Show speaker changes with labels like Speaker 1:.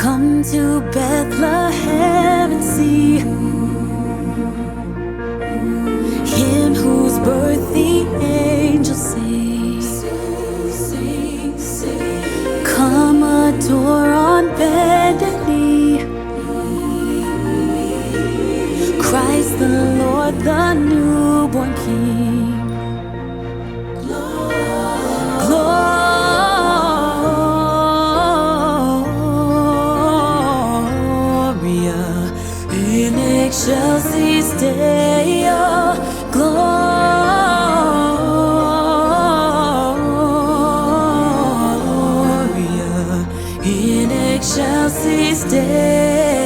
Speaker 1: Come to Bethlehem and see Him whose birth the angels sing. Come adore on bended knee Christ the Lord, the newborn King. Gloria in excelsis Deo. Gloria in excelsis Deo.